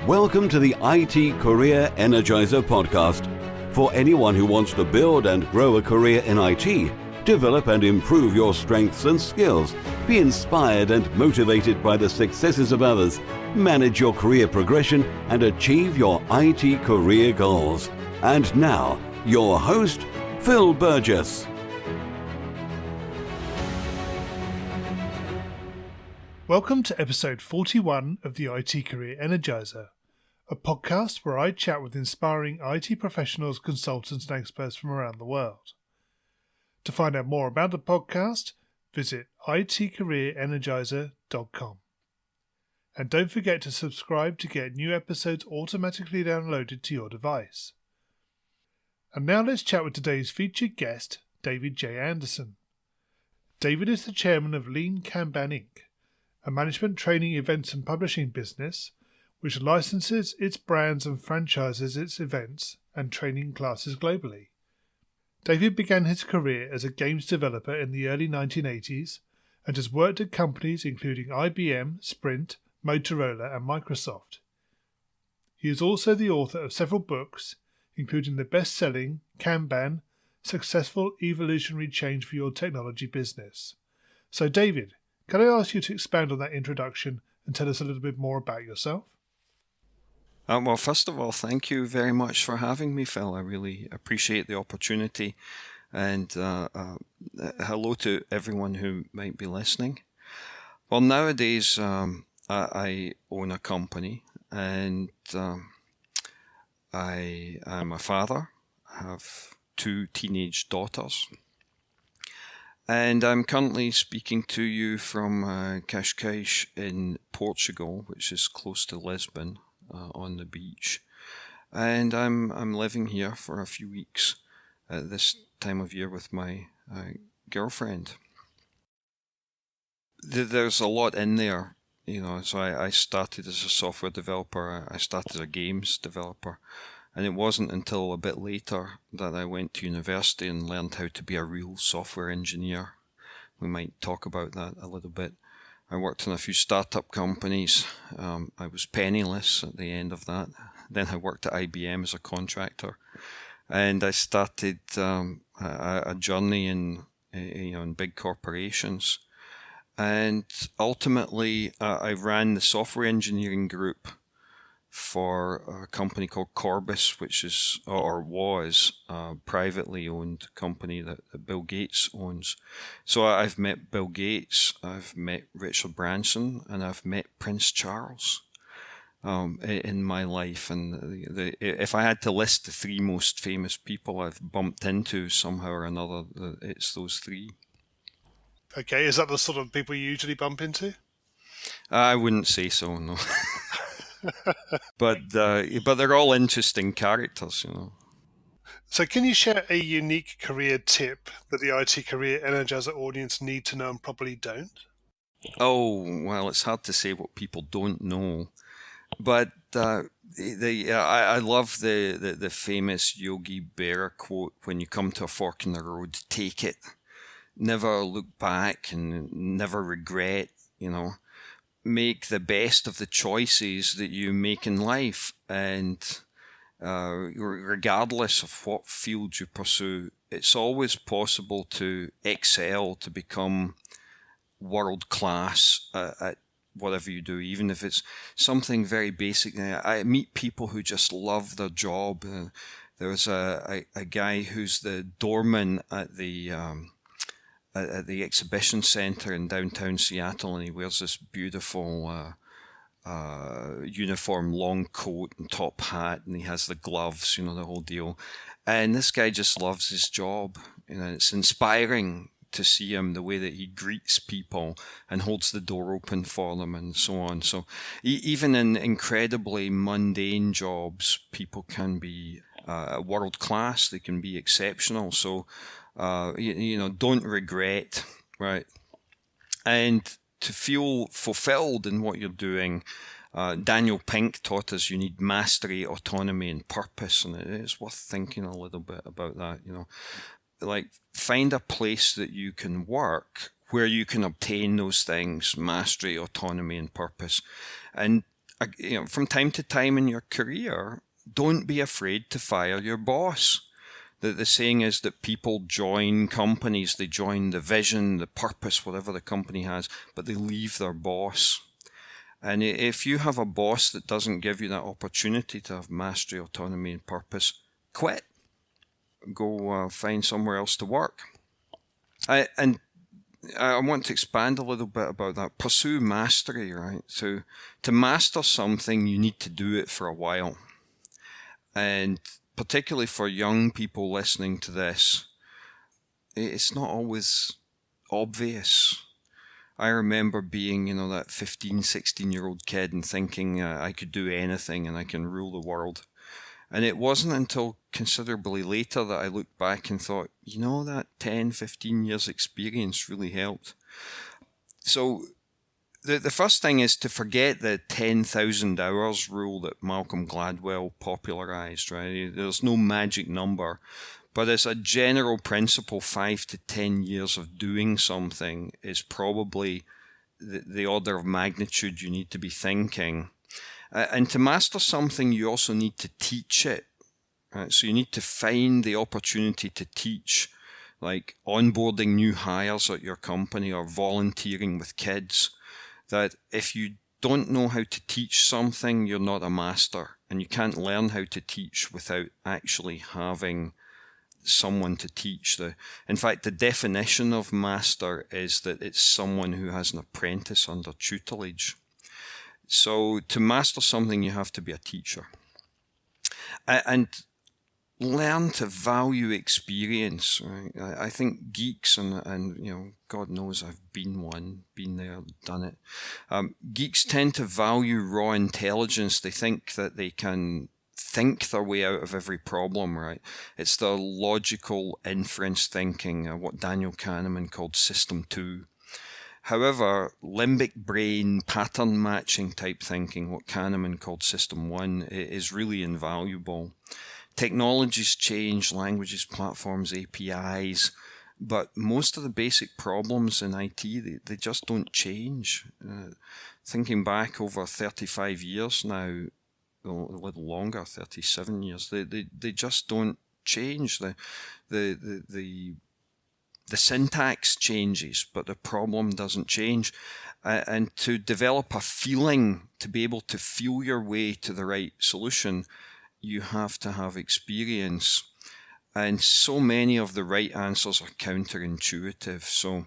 Welcome to the IT Career Energizer podcast. For anyone who wants to build and grow a career in IT, develop and improve your strengths and skills, be inspired and motivated by the successes of others, manage your career progression, and achieve your IT career goals. And now, your host, Phil Burgess. Welcome to episode 41 of the IT Career Energizer, a podcast where I chat with inspiring IT professionals, consultants and experts from around the world. To find out more about the podcast, visit itcareerenergizer.com. And don't forget to subscribe to get new episodes automatically downloaded to your device. And now let's chat with today's featured guest, David J. Anderson. David is the chairman of Lean Kanban Inc., a management training, events and publishing business which licenses its brands and franchises its events and training classes globally. David began his career as a games developer in the early 1980s and has worked at companies including IBM, Sprint, Motorola and Microsoft. He is also the author of several books, including the best-selling Kanban, Successful Evolutionary Change for Your Technology Business. So David, can I ask you to expand on that introduction and tell us a little bit more about yourself? Well, first of all, thank you very much for having me, Phil. I really appreciate the opportunity. And hello to everyone who might be listening. Well, nowadays, I own a company and I am a father. I have 2 teenage daughters. And I'm currently speaking to you from Cascais in Portugal, which is close to Lisbon, on the beach. And I'm living here for a few weeks at this time of year with my girlfriend. There's a lot in there, you know. So I started as a software developer. I started as a games developer. And it wasn't until a bit later that I went to university and learned how to be a real software engineer. We might talk about that a little bit. I worked in a few startup companies. I was penniless at the end of that. Then I worked at IBM as a contractor. And I started a journey in big corporations. And ultimately, I ran the software engineering group for a company called Corbis, which is or was a privately owned company that Bill Gates owns. So I've met Bill Gates, I've met Richard Branson, and I've met Prince Charles in my life. And if I had to list the 3 most famous people I've bumped into somehow or another, it's those 3. Okay, is that the sort of people you usually bump into? I wouldn't say so, no. But they're all interesting characters, you know. So can you share a unique career tip that the IT Career Energizer audience need to know and probably don't? Oh, well, it's hard to say what people don't know. But I love the famous Yogi Berra quote, when you come to a fork in the road, take it. Never look back and never regret, you know. Make the best of the choices that you make in life, and regardless of what field you pursue, it's always possible to excel, to become world class at whatever you do, even if it's something very basic. I meet people who just love their job. There was a guy who's the doorman at the exhibition center in downtown Seattle, and he wears this beautiful uniform, long coat and top hat, and he has the gloves, you know, the whole deal. And this guy just loves his job. You know, it's inspiring to see him, the way that he greets people and holds the door open for them and so on. So even in incredibly mundane jobs, people can be world class. They can be exceptional. So don't regret, right? And to feel fulfilled in what you're doing, Daniel Pink taught us you need mastery, autonomy, and purpose, and it's worth thinking a little bit about that. You know, like find a place that you can work where you can obtain those things: mastery, autonomy, and purpose, and from time to time in your career, don't be afraid to fire your boss. The saying is that people join companies, they join the vision, the purpose, whatever the company has, but they leave their boss. And if you have a boss that doesn't give you that opportunity to have mastery, autonomy, and purpose, quit. Go find somewhere else to work. I want to expand a little bit about that. Pursue mastery, right? So to master something, you need to do it for a while. And particularly for young people listening to this, it's not always obvious. I remember being, that 15, 16-year-old kid and thinking I could do anything and I can rule the world. And it wasn't until considerably later that I looked back and thought, that 10, 15 years experience really helped. So the first thing is to forget the 10,000 hours rule that Malcolm Gladwell popularized, right? There's no magic number, but as a general principle, 5 to 10 years of doing something is probably the order of magnitude you need to be thinking. And to master something, you also need to teach it. Right? So you need to find the opportunity to teach, like onboarding new hires at your company or volunteering with kids. That if you don't know how to teach something, you're not a master. And you can't learn how to teach without actually having someone to teach. In fact, the definition of master is that it's someone who has an apprentice under tutelage. So to master something, you have to be a teacher. And learn to value experience. Right? I think geeks, and God knows I've been there, done it. Geeks tend to value raw intelligence. They think that they can think their way out of every problem, right? It's the logical inference thinking, what Daniel Kahneman called System 2. However, limbic brain pattern matching type thinking, what Kahneman called System 1, is really invaluable. Technologies change, languages, platforms, APIs, but most of the basic problems in IT, they just don't change. Thinking back over 35 years now, a little longer, 37 years, they just don't change. The syntax changes, but the problem doesn't change. And to develop a feeling, to be able to feel your way to the right solution, you have to have experience. And so many of the right answers are counterintuitive. So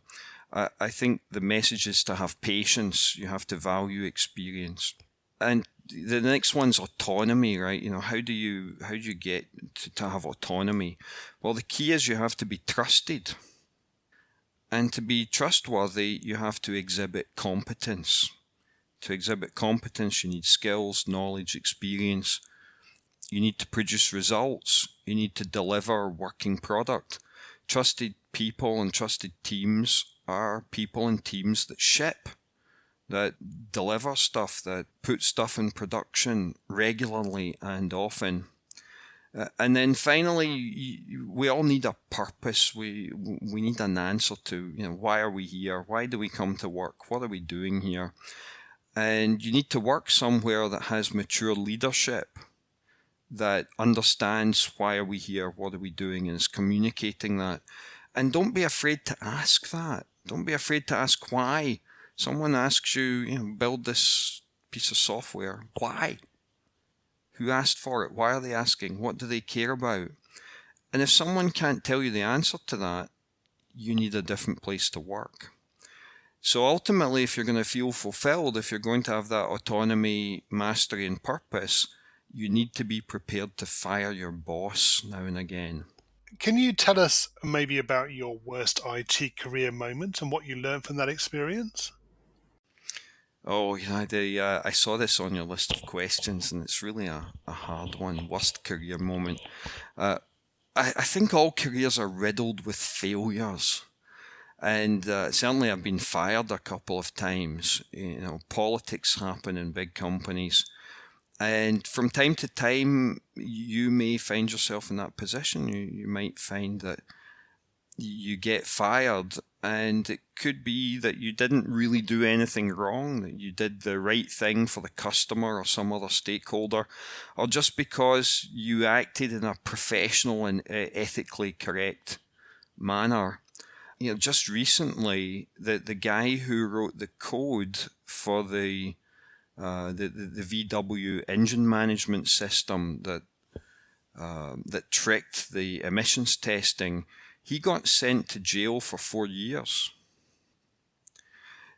I think the message is to have patience. You have to value experience. And the next one's autonomy, right? How do you get to have autonomy? Well, the key is you have to be trusted. And to be trustworthy, you have to exhibit competence. To exhibit competence, you need skills, knowledge, experience. You need to produce results. You need to deliver a working product. Trusted people and trusted teams are people and teams that ship, that deliver stuff, that put stuff in production regularly and often. And then finally, we all need a purpose. We need an answer to, why are we here? Why do we come to work? What are we doing here? And you need to work somewhere that has mature leadership, that understands why are we here, what are we doing, and is communicating that. And don't be afraid to ask that. Don't be afraid to ask why. Someone asks you, build this piece of software. Why? Who asked for it? Why are they asking? What do they care about? And if someone can't tell you the answer to that, you need a different place to work. So ultimately, if you're going to feel fulfilled, if you're going to have that autonomy, mastery, and purpose, you need to be prepared to fire your boss now and again. Can you tell us maybe about your worst IT career moment and what you learned from that experience? Oh, I saw this on your list of questions, and it's really a hard one. Worst career moment. I think all careers are riddled with failures. And certainly I've been fired a couple of times. Politics happen in big companies. And from time to time, you may find yourself in that position. You might find that you get fired And it could be that you didn't really do anything wrong, that you did the right thing for the customer or some other stakeholder, or just because you acted in a professional and ethically correct manner. Just recently, the guy who wrote the code for the VW engine management system that tricked the emissions testing, he got sent to jail for 4 years.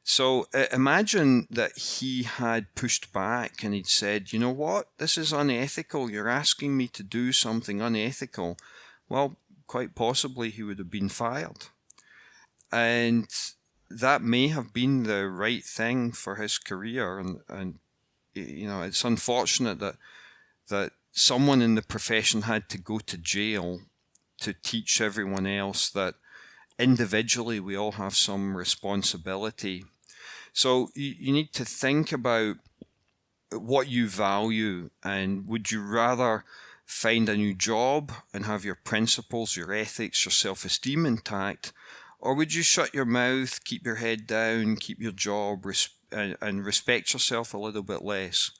So imagine that he had pushed back and he'd said, you know what, this is unethical. You're asking me to do something unethical. Well, quite possibly he would have been fired. And that may have been the right thing for his career. And it's unfortunate that someone in the profession had to go to jail to teach everyone else that individually we all have some responsibility. So you need to think about what you value, and would you rather find a new job and have your principles, your ethics, your self-esteem intact, or would you shut your mouth, keep your head down, keep your job, and respect yourself a little bit less?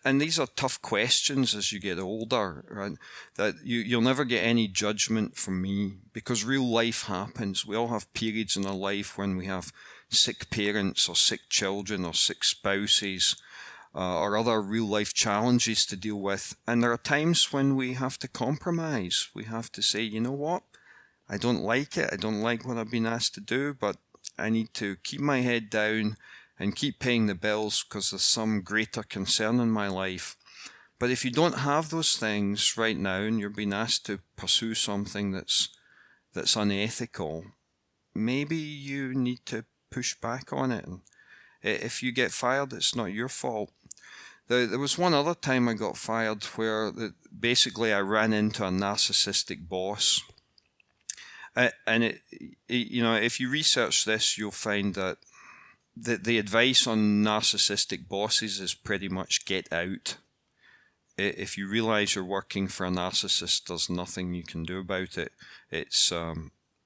And these are tough questions as you get older, right? That you'll never get any judgment from me, because real life happens. We all have periods in our life when we have sick parents or sick children or sick spouses or other real life challenges to deal with. And there are times when we have to compromise. We have to say, you know what? I don't like it. I don't like what I've been asked to do, but I need to keep my head down and keep paying the bills because there's some greater concern in my life. But if you don't have those things right now and you're being asked to pursue something that's unethical, maybe you need to push back on it. And if you get fired, it's not your fault. There was one other time I got fired where basically I ran into a narcissistic boss. And if you research this, you'll find that the advice on narcissistic bosses is pretty much get out. If you realize you're working for a narcissist, there's nothing you can do about it. It's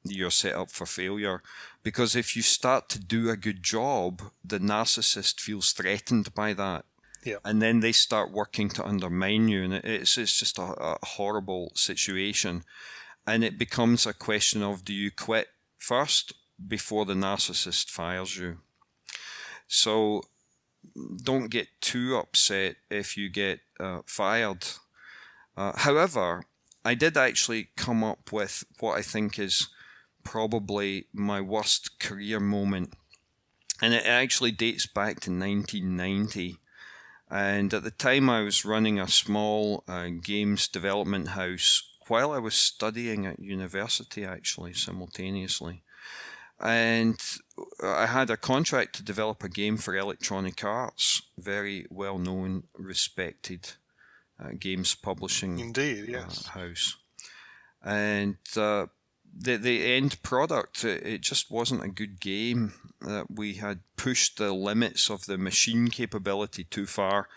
you're set up for failure, because if you start to do a good job, the narcissist feels threatened by that. Yeah. And then they start working to undermine you, and it's just a horrible situation. And it becomes a question of, do you quit first before the narcissist fires you? So don't get too upset if you get fired. However, I did actually come up with what I think is probably my worst career moment. And it actually dates back to 1990. And at the time I was running a small games development house while I was studying at university, actually, simultaneously. And I had a contract to develop a game for Electronic Arts, very well-known, respected games publishing Indeed, yes. house. And the end product, it just wasn't a good game. We had pushed the limits of the machine capability too far.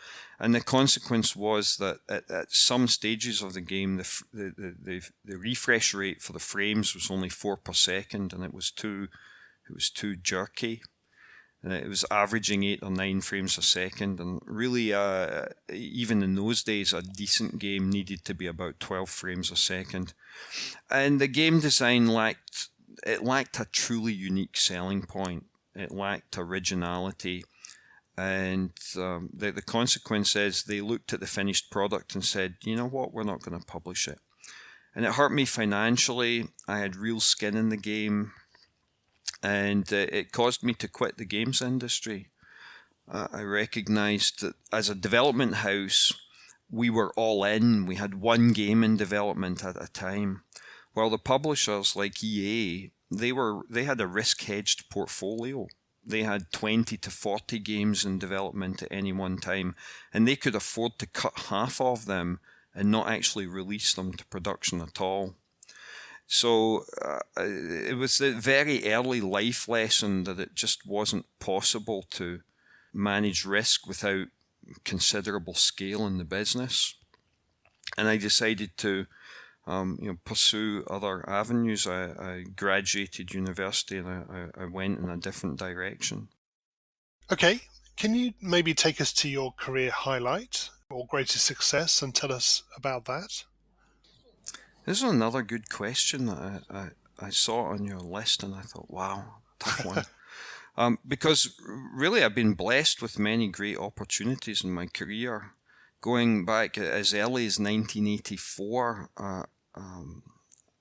And the consequence was that at some stages of the game, the refresh rate for the frames was only 4 per second, and it was too jerky. And it was averaging 8 or 9 frames a second, and really, even in those days, a decent game needed to be about 12 frames a second. And the game design lacked a truly unique selling point. It lacked originality. And the consequence is they looked at the finished product and said, you know what, we're not going to publish it. And it hurt me financially. I had real skin in the game. And it caused me to quit the games industry. I recognized that as a development house, we were all in. We had one game in development at a time. While the publishers like EA, they had a risk-hedged portfolio. They had 20 to 40 games in development at any one time, and they could afford to cut half of them and not actually release them to production at all. So it was a very early life lesson that it just wasn't possible to manage risk without considerable scale in the business. And I decided to pursue other avenues. I graduated university and I went in a different direction. Okay, can you maybe take us to your career highlight or greatest success and tell us about that? This is another good question that I saw on your list and I thought, wow, tough one. Because really I've been blessed with many great opportunities in my career. Going back as early as 1984,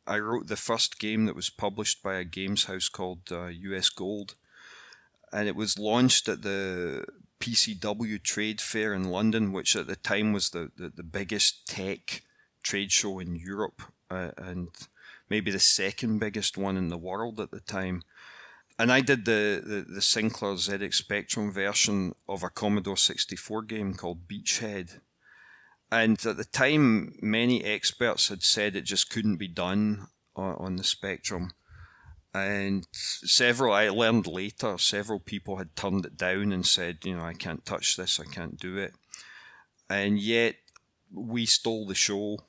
I wrote the first game that was published by a games house called US Gold. And it was launched at the PCW trade fair in London, which at the time was the biggest tech trade show in Europe and maybe the second biggest one in the world at the time. And I did the Sinclair ZX Spectrum version of a Commodore 64 game called Beachhead. And at the time, many experts had said it just couldn't be done on the Spectrum. And I learned later, several people had turned it down and said, I can't touch this, I can't do it. And yet, we stole the show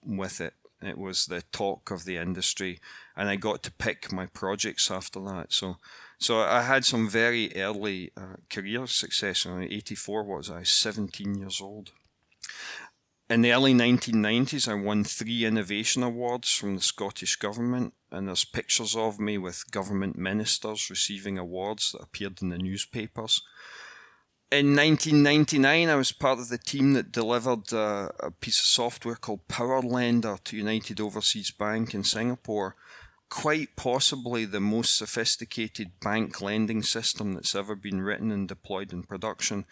with it. It was the talk of the industry, and I got to pick my projects after that. So I had some very early career success. In 84, what was I, 17 years old. In the early 1990s, I won 3 innovation awards from the Scottish Government, and there's pictures of me with government ministers receiving awards that appeared in the newspapers. In 1999, I was part of the team that delivered a piece of software called PowerLender to United Overseas Bank in Singapore, quite possibly the most sophisticated bank lending system that's ever been written and deployed in production.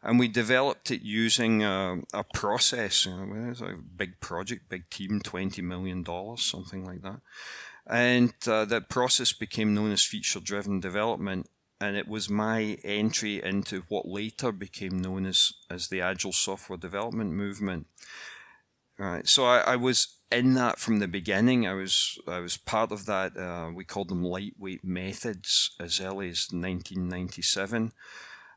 And we developed it using a process. It was a big project, big team, $20 million, something like that. And that process became known as feature-driven development. And it was my entry into what later became known as the Agile software development movement. Right. So I was in that from the beginning. I was part of that. We called them lightweight methods as early as 1997.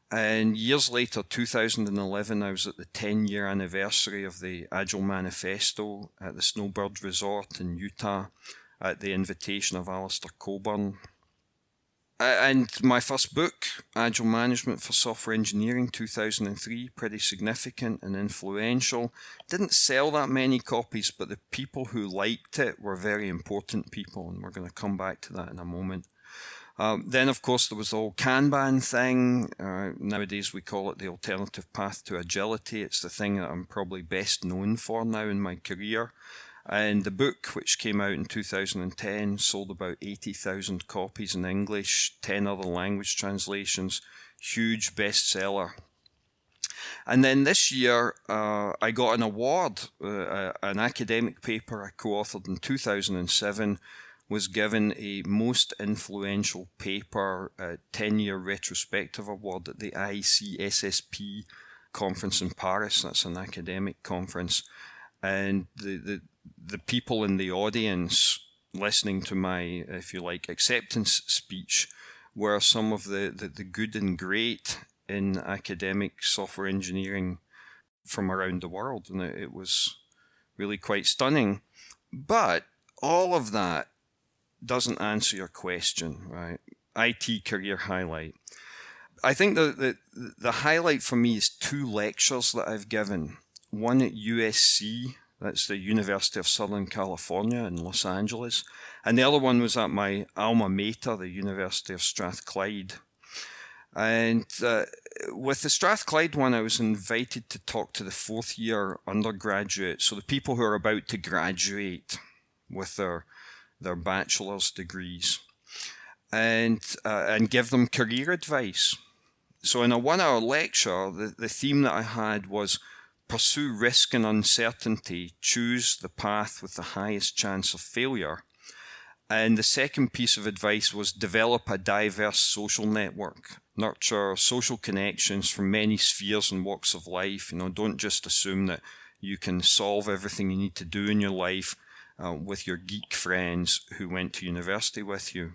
And years later, 2011, I was at the 10-year anniversary of the Agile Manifesto at the Snowbird Resort in Utah at the invitation of Alistair Coburn. And my first book, Agile Management for Software Engineering, 2003, pretty significant and influential. Didn't sell that many copies, but the people who liked it were very important people, and we're going to come back to that in a moment. Then, of course, there was the whole Kanban thing. Nowadays, we call it the alternative path to agility. It's the thing that I'm probably best known for now in my career. And the book, which came out in 2010, sold about 80,000 copies in English, 10 other language translations, huge bestseller. And then this year, I got an award. An academic paper I co-authored in 2007 was given a most influential paper 10-year retrospective award at the ICSSP conference in Paris. That's an academic conference. And the people in the audience listening to my, if you like, acceptance speech were some of the good and great in academic software engineering from around the world. And it was really quite stunning. But all of that doesn't answer your question, right? IT career highlight. I think the highlight for me is 2 lectures that I've given. One at USC, that's the University of Southern California in Los Angeles, and the other one was at my alma mater, the University of Strathclyde. And with the Strathclyde one, I was invited to talk to the 4th-year undergraduates, so the people who are about to graduate with their bachelor's degrees, and give them career advice. So in a 1-hour lecture, the theme that I had was pursue risk and uncertainty, choose the path with the highest chance of failure. And the second piece of advice was develop a diverse social network, nurture social connections from many spheres and walks of life. Don't just assume that you can solve everything you need to do in your life with your geek friends who went to university with you.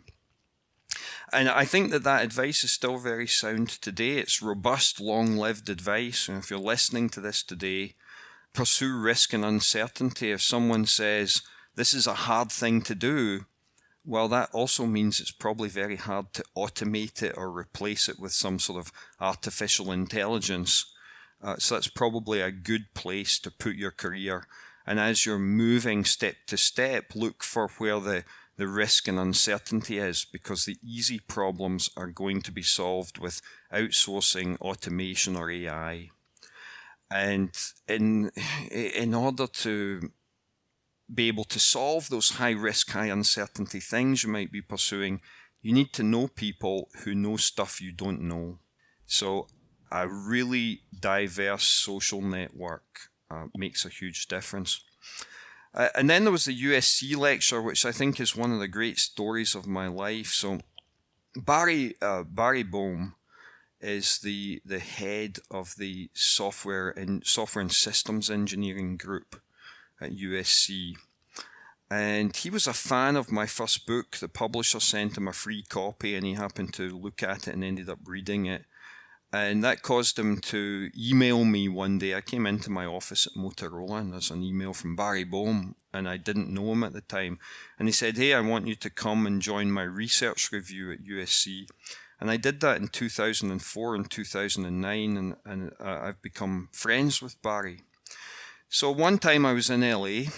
And I think that advice is still very sound today. It's robust, long-lived advice. And if you're listening to this today, pursue risk and uncertainty. If someone says, this is a hard thing to do, well, that also means it's probably very hard to automate it or replace it with some sort of artificial intelligence. So that's probably a good place to put your career. And as you're moving step to step, look for where the risk and uncertainty is, because the easy problems are going to be solved with outsourcing, automation, or AI. And in order to be able to solve those high risk, high uncertainty things you might be pursuing, you need to know people who know stuff you don't know. So a really diverse social network makes a huge difference. And then there was the USC lecture, which I think is one of the great stories of my life. So Barry Boehm is the head of the software and systems engineering group at USC. And he was a fan of my first book. The publisher sent him a free copy, and he happened to look at it and ended up reading it. And that caused him to email me one day. I came into my office at Motorola, and there's an email from Barry Boehm, and I didn't know him at the time. And he said, "Hey, I want you to come and join my research review at USC." And I did that in 2004 and 2009, and I've become friends with Barry. So one time I was in LA,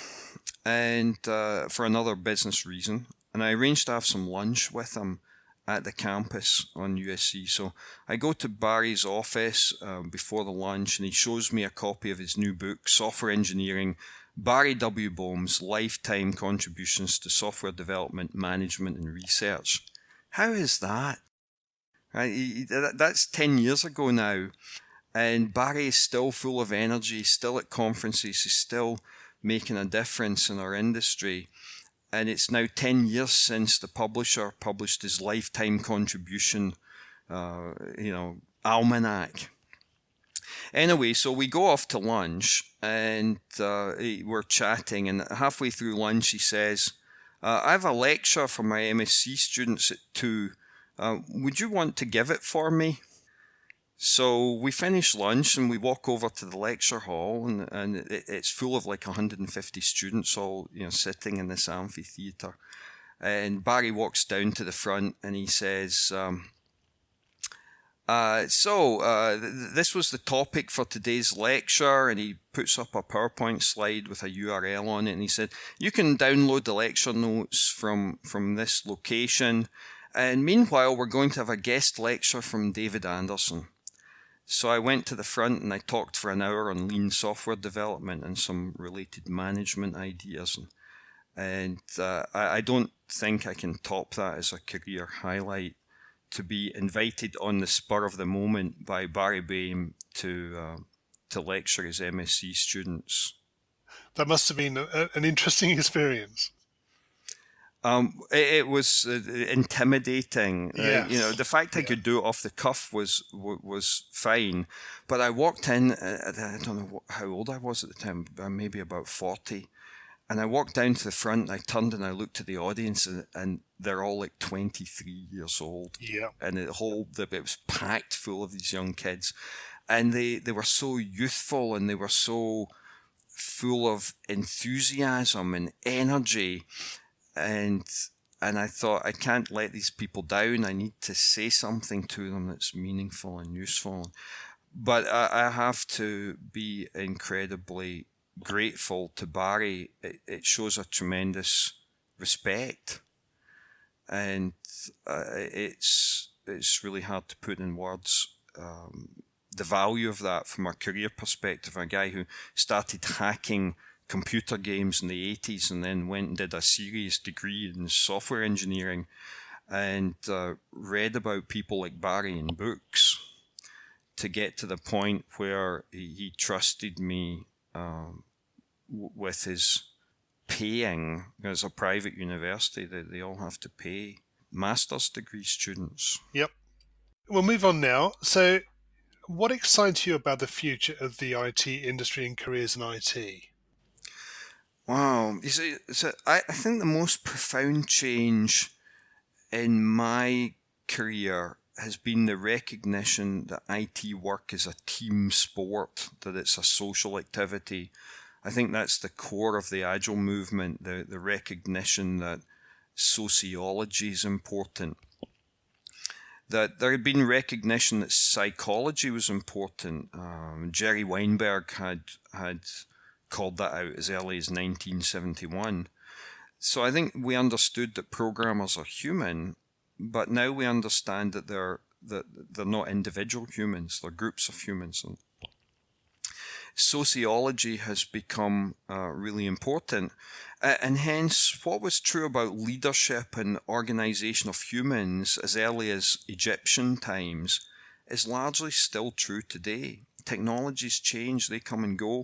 and for another business reason, and I arranged to have some lunch with him at the campus on USC. So I go to Barry's office before the lunch, and he shows me a copy of his new book, Software Engineering, Barry W. Boehm's Lifetime Contributions to Software Development, Management and Research. How is that? Right? That's 10 years ago now, and Barry is still full of energy, still at conferences, he's still making a difference in our industry. And it's now 10 years since the publisher published his lifetime contribution, almanac. Anyway, so we go off to lunch, and we're chatting, and halfway through lunch he says, "I have a lecture for my MSc students at 2. Would you want to give it for me?" So we finish lunch and we walk over to the lecture hall, and it's full of like 150 students all sitting in this amphitheater. And Barry walks down to the front and he says, this was the topic for today's lecture, and he puts up a PowerPoint slide with a URL on it, and he said, "You can download the lecture notes from this location, and meanwhile we're going to have a guest lecture from David Anderson." So I went to the front and I talked for an hour on lean software development and some related management ideas. And I don't think I can top that as a career highlight, to be invited on the spur of the moment by Barry Boehm to lecture his MSc students. That must have been an interesting experience. It was intimidating. Yes. The fact I could do it off the cuff was fine. But I walked in, I don't know how old I was at the time, maybe about 40. And I walked down to the front, and I turned and I looked at the audience, and they're all like 23 years old. Yeah. And it was packed full of these young kids. And they were so youthful, and they were so full of enthusiasm and energy. And I thought, I can't let these people down. I need to say something to them that's meaningful and useful. But I have to be incredibly grateful to Barry. It shows a tremendous respect, and it's really hard to put in words the value of that from a career perspective. A guy who started hacking computer games in the 80s and then went and did a serious degree in software engineering, and read about people like Barry in books, to get to the point where he trusted me with his paying. As a private university, they all have to pay master's degree students. Yep. We'll move on now. So what excites you about the future of the IT industry and careers in IT? Wow. You see, I think the most profound change in my career has been the recognition that IT work is a team sport, that it's a social activity, I think that's the core of the Agile movement, the recognition that sociology is important. That there had been recognition that psychology was important. Jerry Weinberg had called that out as early as 1971. So I think we understood that programmers are human, but now we understand that they're not individual humans, they're groups of humans. And sociology has become really important. And hence, what was true about leadership and organization of humans as early as Egyptian times is largely still true today. Technologies change, they come and go.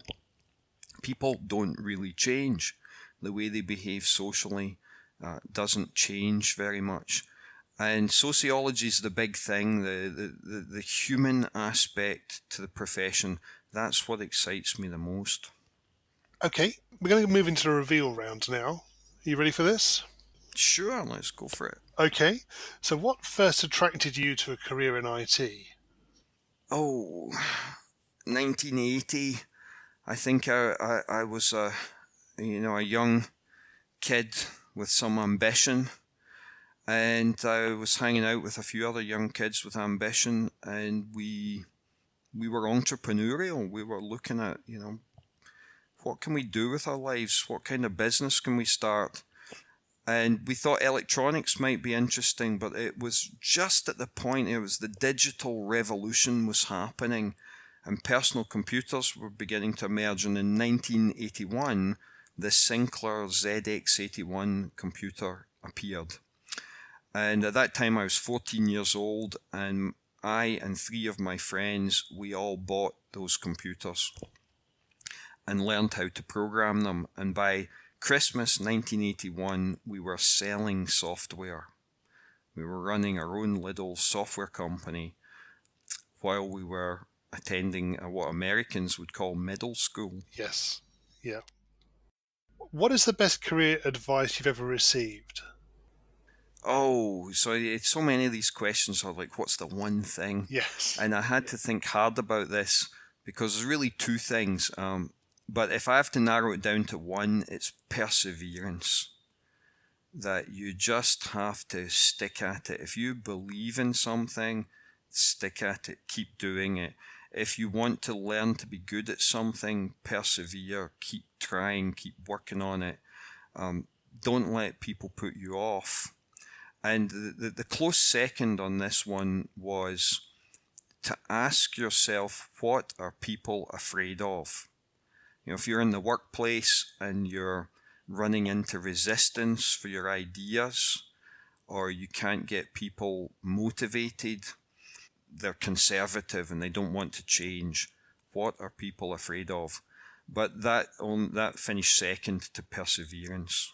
People don't really change. The way they behave socially doesn't change very much. And sociology is the big thing, the human aspect to the profession. That's what excites me the most. Okay, we're going to move into the reveal round now. Are you ready for this? Sure, let's go for it. Okay, so what first attracted you to a career in IT? Oh, 1980. I think I was a young kid with some ambition, and I was hanging out with a few other young kids with ambition, and we were entrepreneurial. We were looking at, what can we do with our lives? What kind of business can we start? And we thought electronics might be interesting, but it was just at the point, it was the digital revolution was happening and personal computers were beginning to emerge. And in 1981, the Sinclair ZX81 computer appeared. And at that time I was 14 years old, and I and 3 of my friends, we all bought those computers and learned how to program them. And by Christmas 1981, we were selling software. We were running our own little software company while we were attending what Americans would call middle school. Yes, yeah. What is the best career advice you've ever received? Oh, so many of these questions are like, what's the one thing? Yes. And I had to think hard about this because there's really 2 things. But if I have to narrow it down to one, it's perseverance. That you just have to stick at it. If you believe in something, stick at it, keep doing it. If you want to learn to be good at something, persevere, keep trying, keep working on it. Don't let people put you off. And the close second on this one was to ask yourself, what are people afraid of? If you're in the workplace and you're running into resistance for your ideas, or you can't get people motivated, they're conservative and they don't want to change, what are people afraid of? But that finished second to perseverance.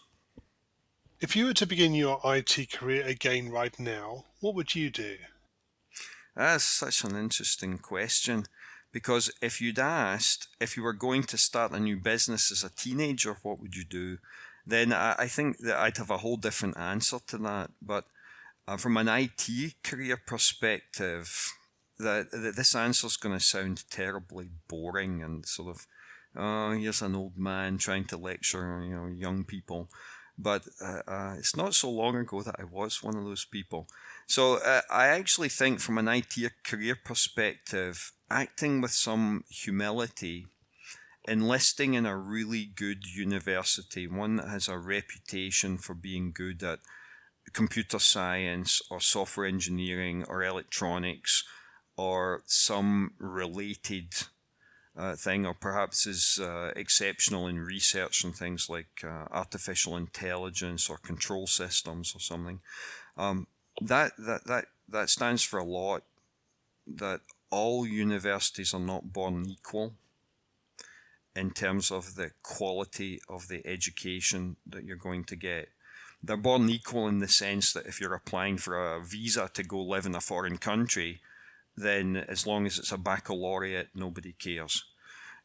If you were to begin your IT career again right now, what would you do? That's such an interesting question, because if you'd asked if you were going to start a new business as a teenager, what would you do? Then I think that I'd have a whole different answer to that. But from an IT career perspective, this answer is going to sound terribly boring and sort of, here's an old man trying to lecture, young people. But it's not so long ago that I was one of those people. So I actually think from an IT career perspective, acting with some humility, enlisting in a really good university, one that has a reputation for being good at computer science or software engineering or electronics or some related thing, or perhaps is exceptional in research and things like artificial intelligence or control systems or something. That stands for a lot. That all universities are not born equal in terms of the quality of the education that you're going to get. They're born equal in the sense that if you're applying for a visa to go live in a foreign country, then as long as it's a baccalaureate, nobody cares.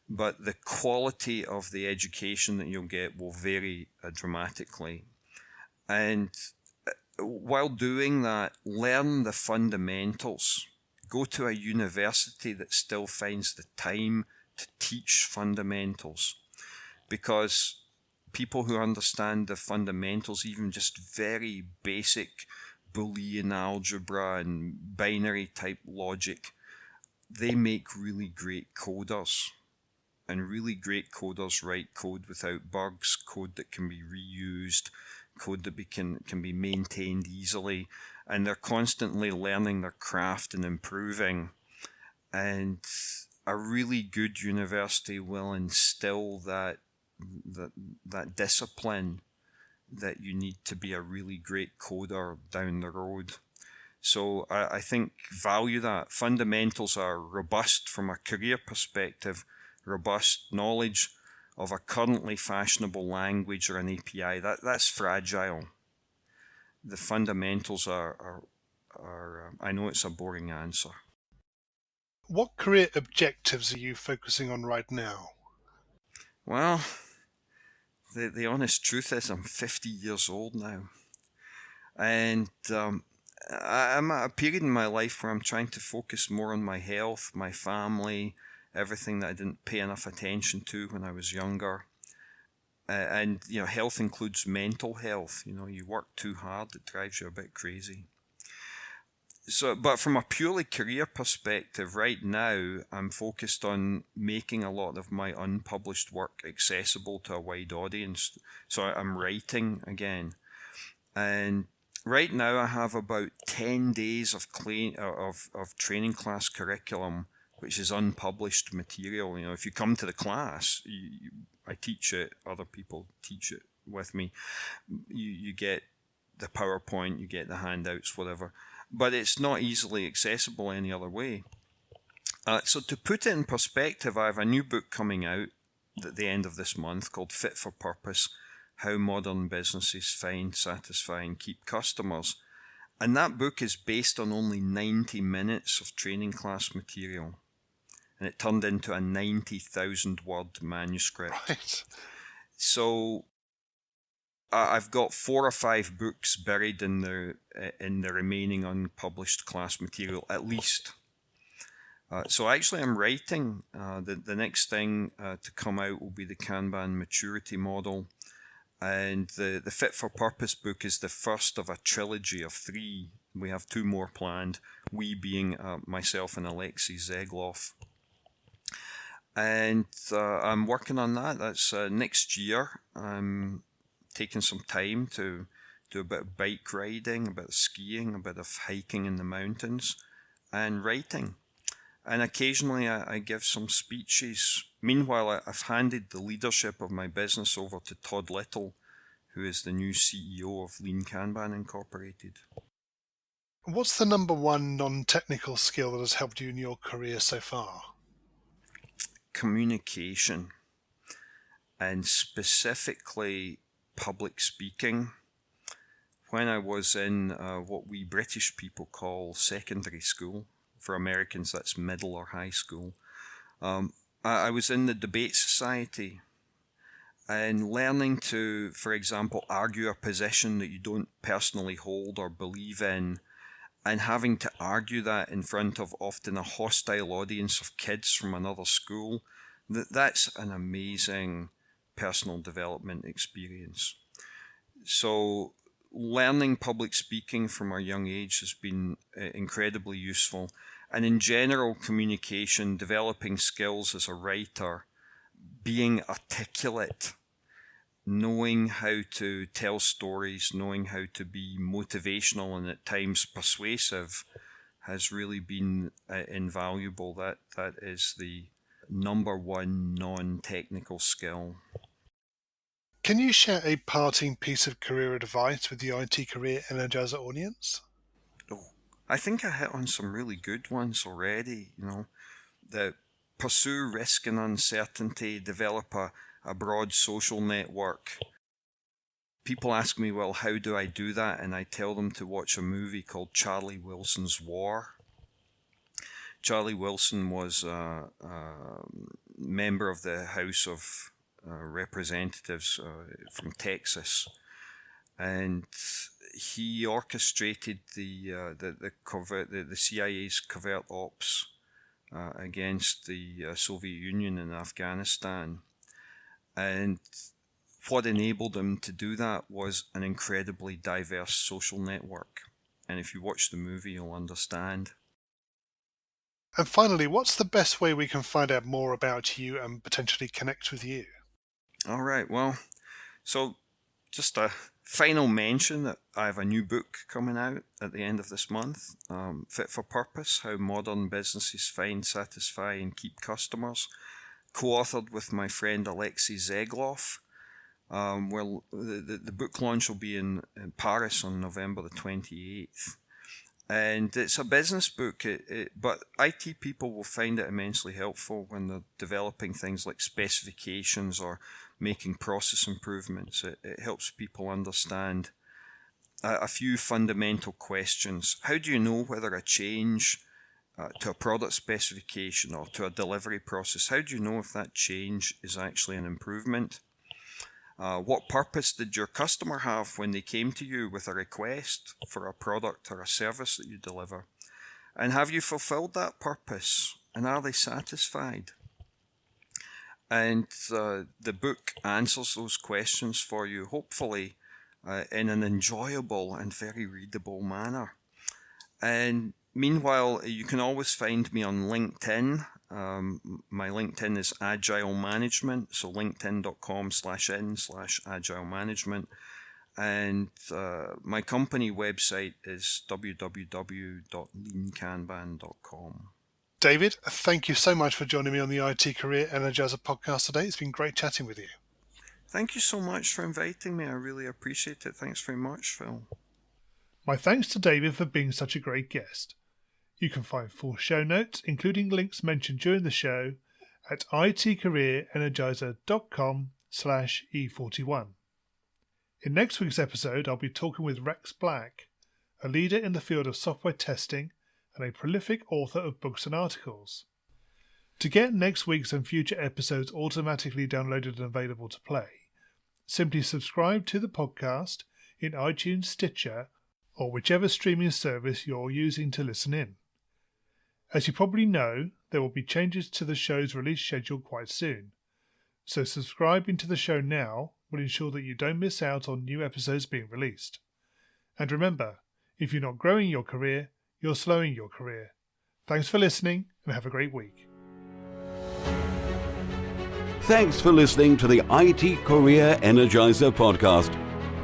But the quality of the education that you'll get will vary dramatically. And while doing that, learn the fundamentals. Go to a university that still finds the time to teach fundamentals. because people who understand the fundamentals, even just very basic Boolean algebra and binary type logic, they make really great coders. And really great coders write code without bugs, code that can be reused, code that can be maintained easily, and they're constantly learning their craft and improving. And a really good university will instill that discipline that you need to be a really great coder down the road. So I think value that. Fundamentals are robust from a career perspective, robust knowledge of a currently fashionable language or an API. That's fragile. The fundamentals are I know it's a boring answer. What career objectives are you focusing on right now? Well, the honest truth is I'm 50 years old now. And I'm at a period in my life where I'm trying to focus more on my health, my family, everything that I didn't pay enough attention to when I was younger. And health includes mental health. You work too hard, it drives you a bit crazy. So, but from a purely career perspective, right now, I'm focused on making a lot of my unpublished work accessible to a wide audience. So I'm writing again. And right now I have about 10 days of training class curriculum, which is unpublished material. If you come to the class, I teach it, other people teach it with me. You get the PowerPoint, you get the handouts, whatever. But it's not easily accessible any other way. So to put it in perspective, I have a new book coming out at the end of this month called Fit for Purpose: How Modern Businesses Find, Satisfy and Keep Customers. And that book is based on only 90 minutes of training class material. And it turned into a 90,000 word manuscript. Right. So I've got 4 or 5 books buried in the remaining unpublished class material, at least. So actually I'm writing. The next thing to come out will be the Kanban maturity model. And the Fit for Purpose book is the first of a trilogy of 3. We have 2 more planned, we being myself and Alexei Zegloff. And I'm working on that. That's next year. I'm taking some time to do a bit of bike riding, a bit of skiing, a bit of hiking in the mountains, and writing. And occasionally I give some speeches. Meanwhile, I've handed the leadership of my business over to Todd Little, who is the new CEO of Lean Kanban Incorporated. What's the number one non-technical skill that has helped you in your career so far? Communication, and specifically public speaking. When I was in what we British people call secondary school, for Americans that's middle or high school, I was in the debate society, and learning to, for example, argue a position that you don't personally hold or believe in, and having to argue that in front of often a hostile audience of kids from another school, that's an amazing personal development experience. So learning public speaking from a young age has been incredibly useful. And in general communication, developing skills as a writer, being articulate, knowing how to tell stories, knowing how to be motivational and at times persuasive has really been invaluable. That is the number one non-technical skill. Can you share a parting piece of career advice with the IT Career Energizer audience? Oh, I think I hit on some really good ones already. That pursue risk and uncertainty, develop a broad social network. People ask me, well, how do I do that? And I tell them to watch a movie called Charlie Wilson's War. Charlie Wilson was a member of the House of Representatives from Texas, and he orchestrated the CIA's covert ops against the Soviet Union in Afghanistan. And what enabled him to do that was an incredibly diverse social network. And if you watch the movie, you'll understand. And finally, what's the best way we can find out more about you and potentially connect with you? All right, well, so just a final mention that I have a new book coming out at the end of this month, Fit for Purpose, How Modern Businesses Find, Satisfy and Keep Customers, co-authored with my friend Alexei Zegloff. Where the book launch will be in Paris on November the 28th. And it's a business book, but IT people will find it immensely helpful when they're developing things like specifications or making process improvements. It helps people understand a few fundamental questions. How do you know whether a change to a product specification or to a delivery process, how do you know if that change is actually an improvement? What purpose did your customer have when they came to you with a request for a product or a service that you deliver? And have you fulfilled that purpose? And are they satisfied? And the book answers those questions for you, hopefully in an enjoyable and very readable manner. And meanwhile, you can always find me on LinkedIn. My LinkedIn is Agile Management, so linkedin.com/n/Agile Management. And my company website is www.leankanban.com. David, thank you so much for joining me on the IT Career Energizer podcast today. It's been great chatting with you. Thank you so much for inviting me. I really appreciate it. Thanks very much, Phil. My thanks to David for being such a great guest. You can find full show notes, including links mentioned during the show, at itcareerenergizer.com/E41. In next week's episode, I'll be talking with Rex Black, a leader in the field of software testing and a prolific author of books and articles. To get next week's and future episodes automatically downloaded and available to play, simply subscribe to the podcast in iTunes, Stitcher, or whichever streaming service you're using to listen in. As you probably know, there will be changes to the show's release schedule quite soon, so subscribing to the show now will ensure that you don't miss out on new episodes being released. And remember, if you're not growing your career, you're slowing your career. Thanks for listening and have a great week. Thanks for listening to the IT Career Energizer podcast.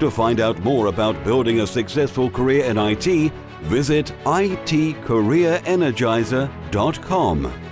To find out more about building a successful career in IT, visit itcareerenergizer.com.